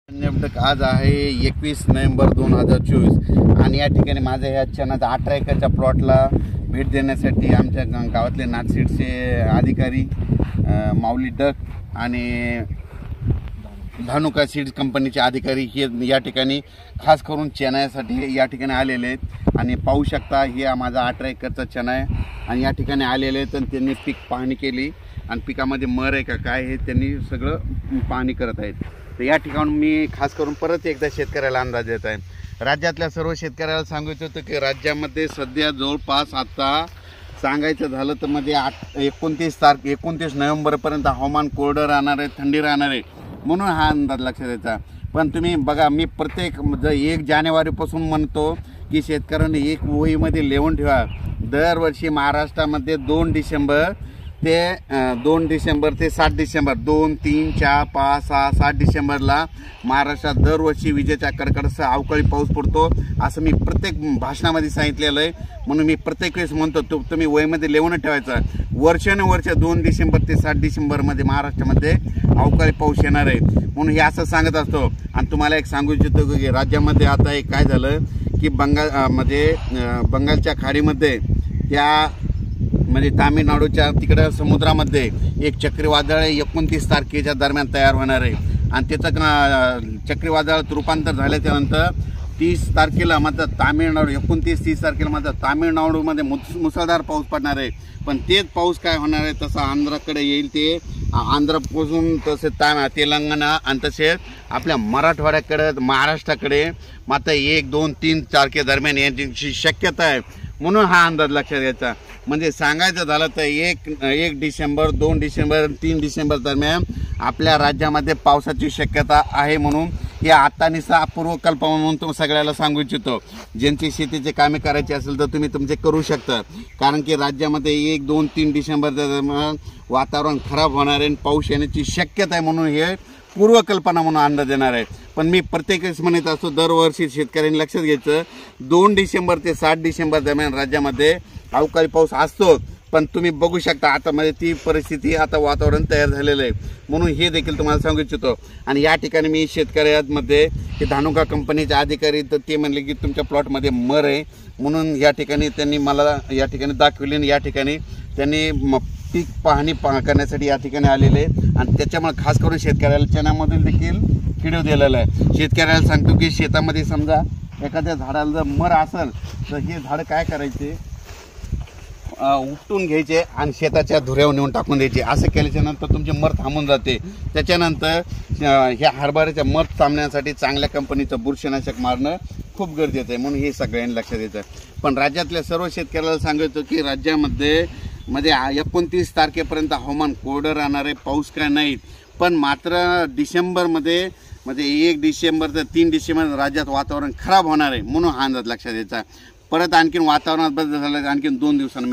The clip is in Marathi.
नेमकं आज आहे 21 नोव्हेंबर 2024 आणि या ठिकाणी माझ्या ह्या चनाचा 18 एकरच्या प्लॉटला भेट देण्यासाठी आमच्या गावातले नाथसीडचे अधिकारी माऊली डक आणि धानुका सीड्स कंपनीचे अधिकारी हे या ठिकाणी खास करून चण्यासाठी या ठिकाणी आलेले आहेत आणि पाहू शकता हे माझा 18 एकरचा चना आहे आणि या ठिकाणी आलेले आहेत आणि त्यांनी पीक पाहणी केली आणि पिकामध्ये मर आहे का काय हे त्यांनी सगळं पाहणी करत आहेत। तर या ठिकाणी मी खास करून परत एकदा शेतकऱ्याला अंदाज देत आहे। राज्यातल्या सर्व शेतकऱ्याला सांगायचं होतं की राज्यामध्ये सध्या जवळपास आता सांगायचं झालं तर मध्ये 29 नोव्हेंबरपर्यंत हवामान कोरडं राहणार आहे, थंडी राहणार आहे, म्हणून हा अंदाज लक्षात द्यायचा। पण तुम्ही बघा, मी प्रत्येक 1 जानेवारीपासून म्हणतो की शेतकऱ्यांनी एक वहीमध्ये लिहून ठेवा, दरवर्षी महाराष्ट्रामध्ये 2 डिसेंबर ते 7 डिसेंबर 2, 3, 4, 5, 6, 7 डिसेंबरला महाराष्ट्रात दरवर्षी विजेच्या कडकडाटासह अवकाळी पाऊस पडतो, असं मी प्रत्येक भाषणामध्ये सांगितलेलं आहे। म्हणून मी प्रत्येक वेळेस म्हणतो तुम्ही वहीमध्ये लिहून ठेवायचा, वर्षानुवर्ष 2 डिसेंबर ते 7 डिसेंबरमध्ये महाराष्ट्रामध्ये अवकाळी पाऊस येणार आहे, म्हणून हे असं सांगत असतो। आणि तुम्हाला एक सांगू इच्छितो की राज्यामध्ये आता एक काय झालं की बंगालच्या खाडीमध्ये त्या म्हणजे तामिळनाडूच्या तिकडे समुद्रामध्ये एक चक्रीवादळ 29 तारखेच्या दरम्यान तयार होणार आहे आणि त्याचं चक्रीवादळात रूपांतर झाल्याच्यानंतर 30 तारखेला मात्र तामिळनाडू 29-30 तारखेला मात्र तामिळनाडूमध्ये मुसळधार पाऊस पडणार आहे। पण तेच पाऊस काय होणार आहे तसं आंध्राकडे येईल, ते आंध्रापासून तसे तेलंगणा आणि तसेच आपल्या मराठवाड्याकडे महाराष्ट्राकडे मात्र 1, 2, 3 तारखेदरम्यान येण्याची शक्यता आहे, म्हणून हा अंदाज लक्षात घ्यायचा। म्हणजे सांगायचं झालं तर 1 डिसेंबर 2 डिसेंबर 3 डिसेंबर दरम्यान आपल्या राज्यामध्ये पावसाची शक्यता आहे, म्हणून या आत्तानिसा पूर्वकल्पना म्हणून तुम्ही सगळ्याला सांगू इच्छितो। ज्यांची शेतीचे कामे करायची असेल तर तुम्ही तुमचे करू शकता, कारण की राज्यामध्ये 1, 2, 3 डिसेंबर दरम्यान वातावरण खराब होणार आहे, पाऊस येण्याची शक्यता आहे, म्हणून हे पूर्वकल्पना म्हणून अंदाज देणार आहे। पण मी प्रत्येक वेळेस म्हणत असतो दरवर्षी शेतकऱ्यांनी लक्षात घ्यायचं, 2 डिसेंबर ते 7 डिसेंबर दरम्यान राज्यामध्ये अवकाळी पाऊस असतो, पण तुम्ही बघू शकता आता मध्ये ती परिस्थिती आता वातावरण तयार झालेलं आहे, म्हणून हे देखील तुम्हाला सांगू इच्छितो। आणि या ठिकाणी मी शेतकऱ्यांमध्ये हे धानुका कंपनीचे अधिकारी तर ते म्हणले की तुमच्या प्लॉटमध्ये मर आहे, म्हणून या ठिकाणी त्यांनी मला या ठिकाणी दाखवले आणि या ठिकाणी त्यांनी पीक पाहणी करण्यासाठी या ठिकाणी आलेले आणि त्याच्यामुळे खास करून शेतकऱ्याला चण्यामधील देखील किडो दिलेला आहे। शेतकऱ्याला सांगतो की शेतामध्ये समजा एखाद्या झाडाला जर मर असेल तर हे झाड काय करायचे, उपटून घ्यायचे आणि शेताच्या धुऱ्यावर नेऊन टाकून द्यायचे। असं केल्याच्यानंतर तुमची मर थांबून जाते। त्याच्यानंतर ह्या हरभऱ्याच्या मर थांबण्यासाठी चांगल्या कंपनीचं बुरशीनाशक मारणं खूप गरजेचं आहे, म्हणून हे सगळ्यांनी लक्षात द्यायचं। पण राज्यातल्या सर्व शेतकऱ्याला सांगायचं की राज्यामध्ये 29 तारखेपर्यंत हवामान कोरडं राहणार आहे, पाऊस काय नाही, पण मात्र डिसेंबरमध्ये 1 डिसेंबर ते 3 डिसेंबर राज्यात वातावरण खराब होणार आहे, म्हणून हा अंदाज लक्षात द्यायचा। परत आणखीन वातावरणात बदल झाला, आणखीन 2 दिवसांनी